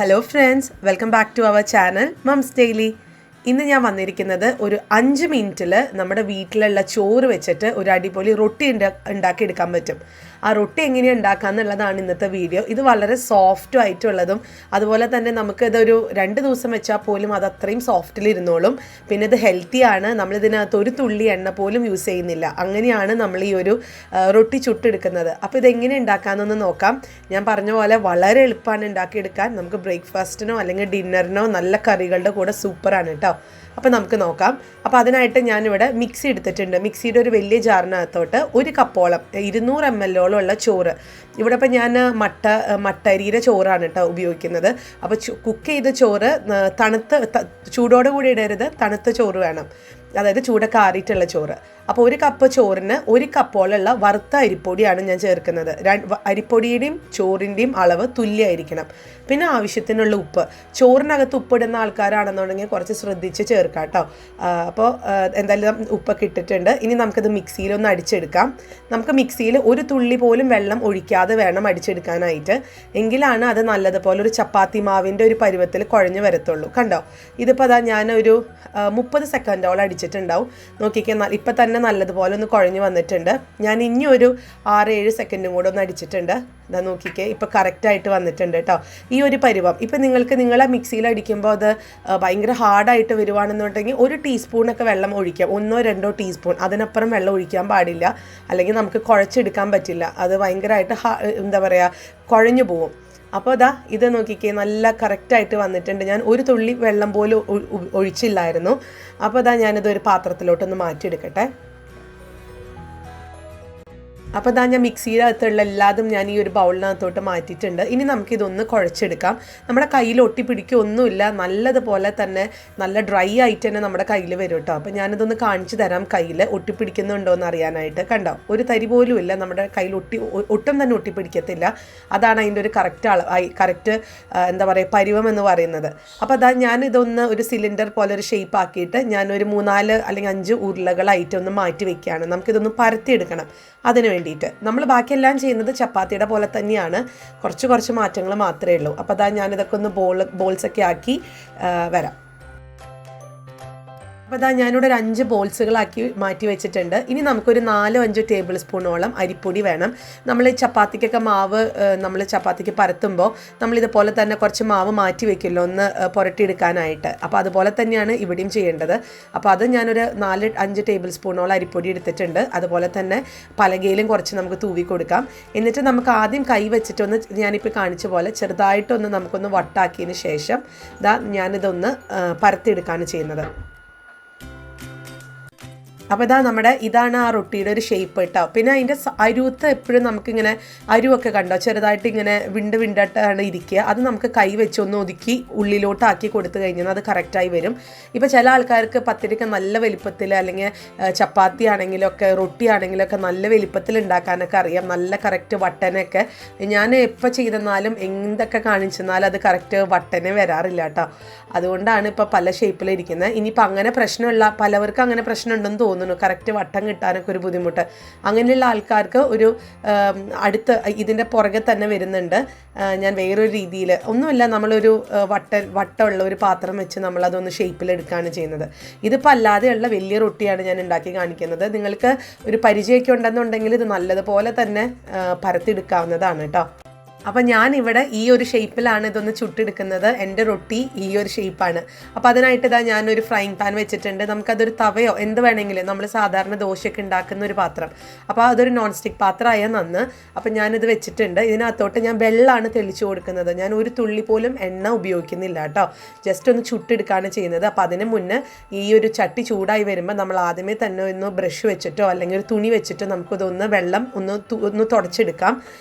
Hello friends, welcome back to our channel moms daily. ഇന്ന് ഞാൻ വന്നിരിക്കുന്നത് ഒരു 5 മിനിറ്റിൽ നമ്മുടെ വീട്ടിലുള്ള ചോറ് വെച്ചിട്ട് ഒരു അടിപൊളി റൊട്ടി ഉണ്ടാക്കിയെടുക്കാൻ പറ്റും. ആ റൊട്ടി എങ്ങനെയാണ് ഉണ്ടാക്കുക എന്നുള്ളതാണ് ഇന്നത്തെ വീഡിയോ. ഇത് വളരെ സോഫ്റ്റും ആയിട്ടുള്ളതും അതുപോലെ തന്നെ നമുക്കിതൊരു 2 ദിവസം വെച്ചാൽ പോലും അത് അത്രയും സോഫ്റ്റിലിരുന്നോളും. പിന്നെ ഇത് ഹെൽത്തിയാണ്. നമ്മളിതിനകത്ത് ഒരു തുള്ളി എണ്ണ പോലും യൂസ് ചെയ്യുന്നില്ല. അങ്ങനെയാണ് നമ്മൾ ഈ ഒരു റൊട്ടി ചുട്ടെടുക്കുന്നത്. അപ്പോൾ ഇതെങ്ങനെ ഉണ്ടാക്കാമെന്നൊന്ന് നോക്കാം. ഞാൻ പറഞ്ഞ പോലെ വളരെ എളുപ്പമാണ് ഉണ്ടാക്കിയെടുക്കാൻ. നമുക്ക് ബ്രേക്ക്ഫാസ്റ്റിനോ അല്ലെങ്കിൽ ഡിന്നറിനോ നല്ല കറികളുടെ കൂടെ സൂപ്പറാണ് കേട്ടോ. അപ്പോൾ നമുക്ക് നോക്കാം. അപ്പോൾ അതിനായിട്ട് ഞാനിവിടെ മിക്സി എടുത്തിട്ടുണ്ട്. മിക്സിയുടെ ഒരു വലിയ ജാറിനകത്തോട്ട് 1 കപ്പോളം 200 ml ഉള്ള ചോറ്. ഇവിടെ ഇപ്പോൾ ഞാൻ മട്ടരിയുടെ ചോറാണ് കേട്ടോ ഉപയോഗിക്കുന്നത്. അപ്പോൾ കുക്ക് ചെയ്ത ചോറ് ചൂടോട് കൂടി ഇടരുത്, തണുത്ത ചോറ് വേണം, അതായത് ചൂടൊക്കെ ആറിയിട്ടുള്ള ചോറ്. അപ്പോൾ 1 കപ്പ് ചോറിന് 1 കപ്പോളുള്ള വറുത്ത അരിപ്പൊടിയാണ് ഞാൻ ചേർക്കുന്നത്. അരിപ്പൊടിയുടെയും ചോറിൻ്റെയും അളവ് തുല്യമായിരിക്കണം. പിന്നെ ആവശ്യത്തിനുള്ള ഉപ്പ്. ചോറിനകത്ത് ഉപ്പിടുന്ന ആൾക്കാരാണെന്നുണ്ടെങ്കിൽ കുറച്ച് ശ്രദ്ധിച്ച് ചേർക്കാം കേട്ടോ. അപ്പോൾ എന്തായാലും ഉപ്പൊക്കെ ഇട്ടിട്ടുണ്ട്. ഇനി നമുക്കത് മിക്സിയിലൊന്ന് അടിച്ചെടുക്കാം. നമുക്ക് മിക്സിയിൽ ഒരു തുള്ളി പോലും വെള്ളം ഒഴിക്കാതെ വേണം അടിച്ചെടുക്കാനായിട്ട്. എങ്കിലാണ് അത് നല്ലതുപോലെ ഒരു ചപ്പാത്തി മാവിൻ്റെ ഒരു പരുവത്തിൽ കുഴഞ്ഞ് വരത്തുള്ളൂ. കണ്ടോ, ഇതിപ്പോൾ അതാ ഞാനൊരു 30 സെക്കൻഡോളം അടിച്ചിട്ടുണ്ടാവും. നോക്കിക്കേ, ഇപ്പം തന്നെ നല്ലതുപോലെ ഒന്ന് കുഴഞ്ഞ് വന്നിട്ടുണ്ട്. ഞാൻ ഇനി ഒരു 6-7 സെക്കൻഡും കൂടെ ഒന്ന് അടിച്ചിട്ടുണ്ട്. ഇതാ നോക്കിക്കേ, ഇപ്പോൾ കറക്റ്റായിട്ട് വന്നിട്ടുണ്ട് കേട്ടോ. ഈ ഒരു പരുവം ഇപ്പം നിങ്ങളെ മിക്സിയിൽ അടിക്കുമ്പോൾ അത് ഭയങ്കര ഹാർഡായിട്ട് വരുവാണെന്നുണ്ടെങ്കിൽ 1 ടീസ്പൂണൊക്കെ വെള്ളം ഒഴിക്കാം, 1-2 ടീസ്പൂൺ. അതിനപ്പുറം വെള്ളം ഒഴിക്കാൻ പാടില്ല, അല്ലെങ്കിൽ നമുക്ക് കുഴച്ചെടുക്കാൻ പറ്റില്ല. അത് ഭയങ്കരമായിട്ട് എന്താ പറയുക, കുഴഞ്ഞു പോവും. അപ്പോൾ ഇത് നോക്കിക്കേ, നല്ല കറക്റ്റായിട്ട് വന്നിട്ടുണ്ട്. ഞാൻ ഒരു തുള്ളി വെള്ളം പോലും ഒഴിച്ചില്ലായിരുന്നു. അപ്പോൾ ഞാനിതൊരു പാത്രത്തിലോട്ടൊന്ന് മാറ്റിയെടുക്കട്ടെ. അപ്പോൾ ഞാൻ മിക്സിയിനകത്തുള്ള എല്ലാതും ഞാൻ ഈ ഒരു ബൗളിനകത്തോട്ട് മാറ്റിയിട്ടുണ്ട്. ഇനി നമുക്കിതൊന്ന് കുഴച്ചെടുക്കാം. നമ്മുടെ കയ്യിൽ ഒട്ടിപ്പിടിക്കുകയൊന്നുമില്ല, നല്ലതുപോലെ തന്നെ നല്ല ഡ്രൈ ആയിട്ട് തന്നെ നമ്മുടെ കയ്യിൽ വരും കേട്ടോ. അപ്പോൾ ഞാനിതൊന്ന് കാണിച്ചു തരാം, കയ്യിൽ ഒട്ടിപ്പിടിക്കുന്നുണ്ടോ എന്ന് അറിയാനായിട്ട്. കണ്ടോ, ഒരു തരി പോലും ഇല്ല നമ്മുടെ കയ്യിൽ, ഒട്ടും തന്നെ ഒട്ടിപ്പിടിക്കത്തില്ല. അതാണ് അതിൻ്റെ ഒരു കറക്റ്റ് എന്താ പറയുക, പരുവം എന്ന് പറയുന്നത്. അപ്പോൾ ഞാനിതൊന്ന് ഒരു സിലിണ്ടർ പോലെ ഒരു ഷേപ്പ് ആക്കിയിട്ട് ഞാനൊരു 3-4 അല്ലെങ്കിൽ 5 ഉരുളകളായിട്ട് ഒന്ന് മാറ്റി വെക്കുകയാണ്. നമുക്കിതൊന്ന് പരത്തിയെടുക്കണം. അതിന് വേണ്ടിയിട്ട് നമ്മൾ ബാക്കിയെല്ലാം ചെയ്യുന്നത് ചപ്പാത്തിയുടെ പോലെ തന്നെയാണ്, കുറച്ച് മാറ്റങ്ങൾ മാത്രമേ ഉള്ളൂ. അപ്പോൾ ഞാനിതൊക്കെ ഒന്ന് ബോൾസൊക്കെ ആക്കി വരാം. അപ്പോൾ ഞാനിവിടെ ഒരു 5 ബോൾസുകളാക്കി മാറ്റി വെച്ചിട്ടുണ്ട്. ഇനി നമുക്കൊരു 4-5 ടേബിൾ സ്പൂണോളം അരിപ്പൊടി വേണം. നമ്മൾ ചപ്പാത്തിക്കൊക്കെ മാവ് നമ്മൾ ചപ്പാത്തിക്ക് പരത്തുമ്പോൾ നമ്മളിതുപോലെ തന്നെ കുറച്ച് മാവ് മാറ്റി വെക്കുമല്ലോ ഒന്ന് പുരട്ടിയെടുക്കാനായിട്ട്. അപ്പോൾ അതുപോലെ തന്നെയാണ് ഇവിടെയും ചെയ്യേണ്ടത്. അപ്പോൾ അത് ഞാനൊരു 4-5 ടേബിൾ സ്പൂണോളം അരിപ്പൊടി എടുത്തിട്ടുണ്ട്. അതുപോലെ തന്നെ പലകയിലും കുറച്ച് നമുക്ക് തൂവി കൊടുക്കാം. എന്നിട്ട് നമുക്ക് ആദ്യം കൈ വെച്ചിട്ടൊന്ന്, ഞാനിപ്പോൾ കാണിച്ച പോലെ ചെറുതായിട്ടൊന്ന് നമുക്കൊന്ന് വട്ടാക്കിയതിന് ശേഷം ഞാനിതൊന്ന് പരത്തിയെടുക്കുകയാണ് ചെയ്യുന്നത്. അപ്പോൾ ഇതാണ് ആ റൊട്ടിയുടെ ഒരു ഷേപ്പ് കേട്ടോ. പിന്നെ അതിൻ്റെ അരുവത്ത് എപ്പോഴും നമുക്കിങ്ങനെ അരുവൊക്കെ കണ്ടോ, ചെറുതായിട്ട് ഇങ്ങനെ വിണ്ടായിട്ടാണ് ഇരിക്കുക. അത് നമുക്ക് കൈ വെച്ചൊന്ന് ഒതുക്കി ഉള്ളിലോട്ടാക്കി കൊടുത്തു കഴിഞ്ഞാൽ അത് കറക്റ്റായി വരും. ഇപ്പോൾ ചില ആൾക്കാർക്ക് പത്തിരിക്ക് നല്ല വലിപ്പത്തിൽ, അല്ലെങ്കിൽ ചപ്പാത്തി ആണെങ്കിലൊക്കെ റൊട്ടി ആണെങ്കിലൊക്കെ നല്ല വലിപ്പത്തിൽ ഉണ്ടാക്കാനൊക്കെ അറിയാം, നല്ല കറക്റ്റ് വട്ടനൊക്കെ. ഞാൻ എപ്പോൾ ചെയ്തെന്നാലും എന്തൊക്കെ കാണിച്ചെന്നാലും അത് കറക്റ്റ് വട്ടനെ വരാറില്ല കേട്ടോ. അതുകൊണ്ടാണ് ഇപ്പോൾ പല ഷേപ്പിലിരിക്കുന്നത്. ഇനിയിപ്പോൾ അങ്ങനെ പ്രശ്നമുള്ള പലവർക്കും അങ്ങനെ പ്രശ്നം ഉണ്ടെന്ന് തോന്നുന്നു, കറക്റ്റ് വട്ടം കിട്ടാനൊക്കെ ഒരു ബുദ്ധിമുട്ട്. അങ്ങനെയുള്ള ആൾക്കാർക്ക് ഒരു അടുത്ത് ഇതിൻ്റെ പുറകെ തന്നെ വരുന്നുണ്ട്. ഞാൻ വേറൊരു രീതിയിൽ ഒന്നുമില്ല, നമ്മളൊരു വട്ടമുള്ള ഒരു പാത്രം വെച്ച് നമ്മളതൊന്ന് ഷേപ്പിലെടുക്കുകയാണ് ചെയ്യുന്നത്. ഇതിപ്പോൾ അല്ലാതെയുള്ള വലിയ റൊട്ടിയാണ് ഞാൻ ഉണ്ടാക്കി കാണിക്കുന്നത്. നിങ്ങൾക്ക് ഒരു പരിചയമൊക്കെ ഉണ്ടെന്നുണ്ടെങ്കിൽ ഇത് നല്ലതുപോലെ തന്നെ പരത്തിയെടുക്കാവുന്നതാണ് കേട്ടോ. അപ്പോൾ ഞാനിവിടെ ഈ ഒരു ഷേപ്പിലാണ് ഇതൊന്ന് ചുട്ടെടുക്കുന്നത്. എൻ്റെ റൊട്ടി ഈ ഒരു ഷേപ്പാണ്. അപ്പോൾ അതിനായിട്ട് ഞാനൊരു ഫ്രൈങ് പാൻ വെച്ചിട്ടുണ്ട്. നമുക്കതൊരു തവയോ എന്ത് വേണമെങ്കിലും, നമ്മൾ സാധാരണ ദോശയൊക്കെ ഉണ്ടാക്കുന്ന ഒരു പാത്രം, അപ്പോൾ അതൊരു നോൺ സ്റ്റിക്ക് പാത്രമായാൽ നന്ന്. അപ്പോൾ ഞാനിത് വെച്ചിട്ടുണ്ട്. ഇതിനകത്തോട്ട് ഞാൻ വെള്ളമാണ് തെളിച്ച് കൊടുക്കുന്നത്. ഞാൻ ഒരു തുള്ളി പോലും എണ്ണ ഉപയോഗിക്കുന്നില്ല കേട്ടോ. ജസ്റ്റ് ഒന്ന് ചുട്ടെടുക്കുകയാണ് ചെയ്യുന്നത്. അപ്പോൾ അതിന് മുന്നേ ഈ ഒരു ചട്ടി ചൂടായി വരുമ്പോൾ നമ്മൾ ആദ്യമേ തന്നെ ഒന്ന് ബ്രഷ് വെച്ചിട്ടോ അല്ലെങ്കിൽ ഒരു തുണി വെച്ചിട്ടോ നമുക്കിതൊന്ന് വെള്ളം ഒന്ന് തുടച്ചെടുക്കാം.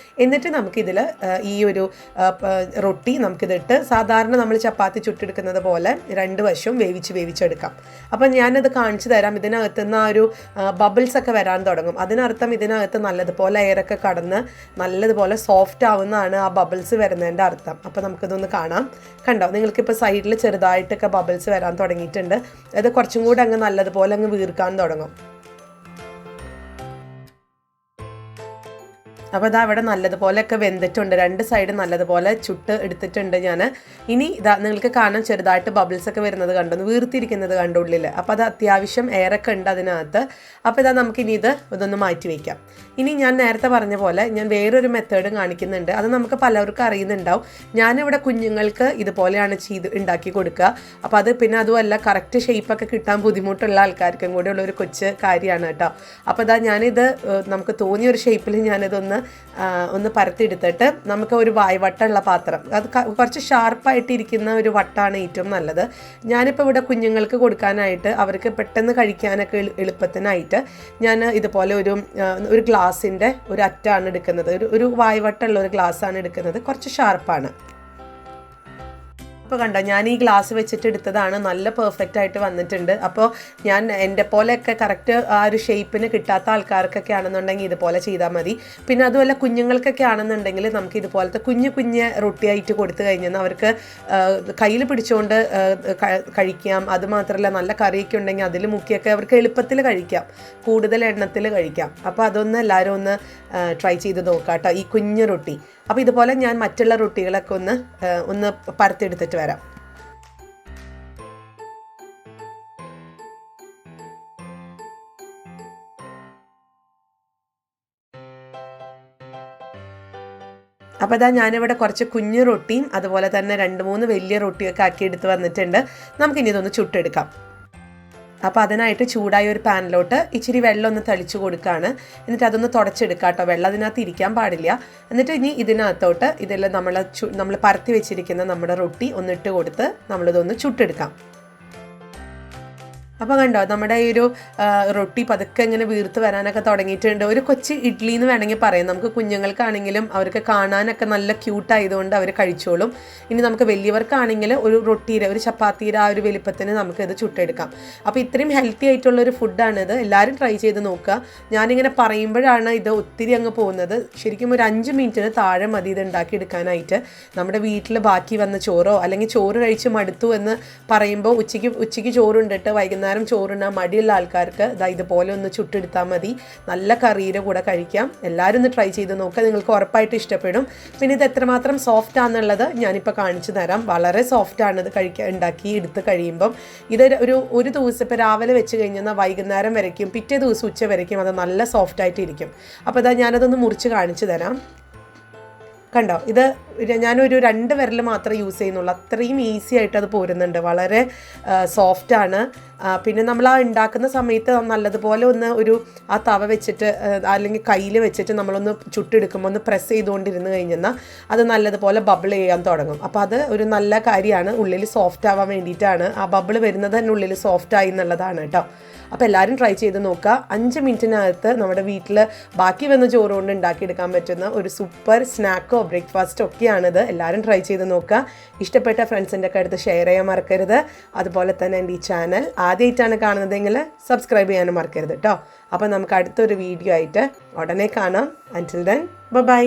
എന്നിട്ട് നമുക്കിതിൽ ഈ ഒരു റൊട്ടി നമുക്കിതിട്ട് സാധാരണ നമ്മൾ ചപ്പാത്തി ചുട്ടെടുക്കുന്നത് പോലെ 2 വശവും വേവിച്ചെടുക്കാം. അപ്പം ഞാനത് കാണിച്ചു തരാം. ഇതിനകത്ത് നിന്ന് ആ ഒരു ബബിൾസൊക്കെ വരാൻ തുടങ്ങും. അതിനർത്ഥം ഇതിനകത്ത് നല്ലതുപോലെ എയറൊക്കെ കടന്ന് നല്ലതുപോലെ സോഫ്റ്റ് ആവുന്നതാണ് ആ ബബിൾസ് വരുന്നതിൻ്റെ അർത്ഥം. അപ്പോൾ നമുക്കിതൊന്ന് കാണാം. കണ്ടോ, നിങ്ങൾക്കിപ്പോൾ സൈഡിൽ ചെറുതായിട്ടൊക്കെ ബബിൾസ് വരാൻ തുടങ്ങിയിട്ടുണ്ട്. അത് കുറച്ചും കൂടെ അങ്ങ് നല്ലതുപോലെ അങ്ങ് വീർക്കാൻ തുടങ്ങും. അപ്പോൾ ഇതാ ഇവിടെ നല്ലതുപോലെയൊക്കെ വെന്തിട്ടുണ്ട്, രണ്ട് സൈഡ് നല്ലതുപോലെ ചുട്ട് എടുത്തിട്ടുണ്ട് ഞാൻ. ഇനി ഇതാ നിങ്ങൾക്ക് കാണാൻ ചെറുതായിട്ട് ബബിൾസ് ഒക്കെ വരുന്നത് കണ്ടു, വീർത്തിരിക്കുന്നത് കണ്ടു ഉള്ളിൽ. അപ്പോൾ അത് അത്യാവശ്യം എയറൊക്കെ ഉണ്ട് അതിനകത്ത്. അപ്പോൾ ഇതാ നമുക്കിനി ഇതൊന്ന് മാറ്റി വയ്ക്കാം. ഇനി ഞാൻ നേരത്തെ പറഞ്ഞ പോലെ ഞാൻ വേറൊരു മെത്തേഡും കാണിക്കുന്നുണ്ട്. അത് നമുക്ക് പലർക്കും അറിയുന്നുണ്ടാവും. ഞാനിവിടെ കുഞ്ഞുങ്ങൾക്ക് ഇതുപോലെയാണ് ഉണ്ടാക്കി കൊടുക്കുക. അപ്പോൾ അത് പിന്നെ അതുമല്ല കറക്റ്റ് ഷേപ്പൊക്കെ കിട്ടാൻ ബുദ്ധിമുട്ടുള്ള ആൾക്കാർക്കും കൂടെ ഉള്ളൊരു കൊച്ചു കാര്യമാണ് കേട്ടോ. അപ്പോൾ ഇതാ ഞാനിത് നമുക്ക് തോന്നിയൊരു ഷേപ്പിൽ ഒന്ന് പരത്തിയെടുത്തിട്ട് നമുക്ക് ഒരു വായ്വട്ടമുള്ള പാത്രം, അത് കുറച്ച് ഷാർപ്പായിട്ടിരിക്കുന്ന ഒരു വട്ടാണ് ഏറ്റവും നല്ലത്. ഞാനിപ്പോൾ ഇവിടെ കുഞ്ഞുങ്ങൾക്ക് കൊടുക്കാനായിട്ട് അവർക്ക് പെട്ടെന്ന് കഴിക്കാനൊക്കെ എളുപ്പത്തിനായിട്ട് ഞാൻ ഇതുപോലെ ഒരു ഗ്ലാസിൻ്റെ ഒരു അറ്റാണ് എടുക്കുന്നത്. ഒരു വായ്വട്ടമുള്ള ഒരു ഗ്ലാസ്സാണ് എടുക്കുന്നത്, കുറച്ച് ഷാർപ്പാണ്. ഇപ്പോൾ കണ്ടോ, ഞാൻ ഈ ഗ്ലാസ് വെച്ചിട്ട് എടുത്തതാണ്, നല്ല പെർഫെക്റ്റ് ആയിട്ട് വന്നിട്ടുണ്ട്. അപ്പോൾ ഞാൻ എൻ്റെ പോലെയൊക്കെ കറക്റ്റ് ആ ഒരു ഷേപ്പിന് കിട്ടാത്ത ആൾക്കാർക്കൊക്കെ ആണെന്നുണ്ടെങ്കിൽ ഇതുപോലെ ചെയ്താൽ മതി. പിന്നെ അതുമല്ല കുഞ്ഞുങ്ങൾക്കൊക്കെ ആണെന്നുണ്ടെങ്കിൽ നമുക്ക് ഇതുപോലത്തെ കുഞ്ഞ് റൊട്ടിയായിട്ട് കൊടുത്തു കഴിഞ്ഞാൽ അവർക്ക് കയ്യിൽ പിടിച്ചുകൊണ്ട് കഴിക്കാം. അതുമാത്രമല്ല നല്ല കറിയൊക്കെ ഉണ്ടെങ്കിൽ അതിൽ മുക്കിയൊക്കെ അവർക്ക് എളുപ്പത്തിൽ കഴിക്കാം, കൂടുതൽ എണ്ണത്തിൽ കഴിക്കാം. അപ്പോൾ അതൊന്ന് എല്ലാവരും ഒന്ന് ട്രൈ ചെയ്ത് നോക്കാം കേട്ടോ, ഈ കുഞ്ഞു റൊട്ടി. അപ്പോൾ ഇതുപോലെ ഞാൻ മറ്റുള്ള റൊട്ടികളൊക്കെ ഒന്ന് പരത്തിയെടുത്തിട്ട് വരാം. അപ്പോൾ ഇതാ ഞാനിവിടെ കുറച്ച് കുഞ്ഞു റൊട്ടിയും അതുപോലെ തന്നെ 2-3 വലിയ റൊട്ടിയൊക്കെ ആക്കി എടുത്ത് വന്നിട്ടുണ്ട്. നമുക്കിനി ഇതൊന്ന് ചുട്ടെടുക്കാം. അപ്പോൾ അതിനായിട്ട് ചൂടായ ഒരു പാനിലോട്ട് ഇച്ചിരി വെള്ളം ഒന്ന് തളിച്ചു കൊടുക്കുകയാണ്. എന്നിട്ട് അതൊന്ന് തുടച്ചെടുക്കുക കേട്ടോ, വെള്ളം അതിനകത്ത് ഇരിക്കാൻ പാടില്ല. എന്നിട്ട് ഇനി ഇതിനകത്തോട്ട് ഇതെല്ലാം നമ്മൾ പരത്തി വെച്ചിരിക്കുന്ന നമ്മുടെ റൊട്ടി ഒന്നിട്ട് കൊടുത്ത് നമ്മളിതൊന്ന് ചുട്ടെടുക്കാം. അപ്പോൾ കണ്ടോ, നമ്മുടെ ഈ ഒരു റൊട്ടി പതുക്കെ ഇങ്ങനെ വീർത്ത് വരാനൊക്കെ തുടങ്ങിയിട്ടുണ്ട്. ഒരു കൊച്ചു ഇഡ്ഡലി എന്ന് വേണമെങ്കിൽ പറയാം. നമുക്ക് കുഞ്ഞുങ്ങൾക്കാണെങ്കിലും അവർക്ക് കാണാനൊക്കെ നല്ല ക്യൂട്ടായതുകൊണ്ട് അവർ കഴിച്ചോളും. ഇനി നമുക്ക് വലിയവർക്കാണെങ്കിൽ ഒരു റൊട്ടിയുടെ ഒരു ചപ്പാത്തിയുടെ ആ ഒരു വലിപ്പത്തിന് നമുക്കിത് ചുട്ടെടുക്കാം. അപ്പോൾ ഇത്രയും ഹെൽത്തി ആയിട്ടുള്ളൊരു ഫുഡാണിത്, എല്ലാവരും ട്രൈ ചെയ്ത് നോക്കുക. ഞാനിങ്ങനെ പറയുമ്പോഴാണ് ഇത് ഒത്തിരി അങ്ങ് പോകുന്നത്. ശരിക്കും ഒരു 5 മിനിറ്റിന് താഴെ മതി ഇത് ഉണ്ടാക്കിയെടുക്കാനായിട്ട്. നമ്മുടെ വീട്ടിൽ ബാക്കി വന്ന ചോറോ അല്ലെങ്കിൽ ചോറ് കഴിച്ച് മടുത്തു എന്ന് പറയുമ്പോൾ ഉച്ചയ്ക്ക് ചോറുണ്ടിട്ട് വൈകുന്നേരം ചോറുണ്ണാൻ മടിയുള്ള ആൾക്കാർക്ക് ഇതുപോലെ ഒന്ന് ചുട്ടെടുത്താൽ മതി. നല്ല കറിയുടെ കൂടെ കഴിക്കാം. എല്ലാവരും ഒന്ന് ട്രൈ ചെയ്ത് നോക്കുക, നിങ്ങൾക്ക് ഉറപ്പായിട്ട് ഇഷ്ടപ്പെടും. പിന്നെ ഇത് എത്രമാത്രം സോഫ്റ്റ് ആണെന്നുള്ളത് ഞാനിപ്പോൾ കാണിച്ചു തരാം. വളരെ സോഫ്റ്റാണ് ഇത് ഉണ്ടാക്കി എടുത്ത് കഴിയുമ്പം. ഇത് ഒരു ദിവസം ഇപ്പോൾ രാവിലെ വെച്ച് കഴിഞ്ഞാൽ വൈകുന്നേരം വരയ്ക്കും, പിറ്റേ ദിവസം ഉച്ച വരയ്ക്കും അത് നല്ല സോഫ്റ്റായിട്ടിരിക്കും. അപ്പോൾ ഞാനതൊന്ന് മുറിച്ച് കാണിച്ചു തരാം. കണ്ടോ, ഇത് ഞാനൊരു 2 വിരൽ മാത്രമേ യൂസ് ചെയ്യുന്നുള്ളൂ, അത്രയും ഈസി ആയിട്ട് അത് പോരുന്നുണ്ട്. വളരെ സോഫ്റ്റാണ്. പിന്നെ നമ്മൾ ആ ഉണ്ടാക്കുന്ന സമയത്ത് നല്ലതുപോലെ ആ തവ വെച്ചിട്ട് അല്ലെങ്കിൽ കയ്യിൽ വെച്ചിട്ട് നമ്മളൊന്ന് ചുട്ടെടുക്കുമ്പോൾ ഒന്ന് പ്രസ് ചെയ്തുകൊണ്ടിരുന്ന് കഴിഞ്ഞാൽ അത് നല്ലതുപോലെ ബബിൾ ചെയ്യാൻ തുടങ്ങും. അപ്പോൾ അത് ഒരു നല്ല കാര്യമാണ്, ഉള്ളിൽ സോഫ്റ്റ് ആവാൻ വേണ്ടിയിട്ടാണ്. ആ ബബിൾ വരുന്നത് തന്നെ ഉള്ളിൽ സോഫ്റ്റ് ആയി എന്നുള്ളതാണ് കേട്ടോ. അപ്പോൾ എല്ലാവരും ട്രൈ ചെയ്ത് നോക്കുക. 5 മിനിറ്റിനകത്ത് നമ്മുടെ വീട്ടിൽ ബാക്കി വന്ന ചോറ് കൊണ്ട് ഉണ്ടാക്കിയെടുക്കാൻ പറ്റുന്ന ഒരു സൂപ്പർ സ്നാക്കോ ബ്രേക്ക്ഫാസ്റ്റോ ഒക്കെയാണിത്. എല്ലാവരും ട്രൈ ചെയ്ത് നോക്കുക. ഇഷ്ടപ്പെട്ട ഫ്രണ്ട്സിൻ്റെ ഒക്കെ അടുത്ത് ഷെയർ ചെയ്യാൻ മറക്കരുത്. അതുപോലെ തന്നെ എൻ്റെ ഈ ചാനൽ ആദ്യമായിട്ടാണ് കാണുന്നതെങ്കിൽ സബ്സ്ക്രൈബ് ചെയ്യാനും മറക്കരുത് കേട്ടോ. അപ്പോൾ നമുക്ക് അടുത്തൊരു വീഡിയോ ആയിട്ട് ഉടനെ കാണാം. അൻറ്റിൽ ദെൻ ബൈ.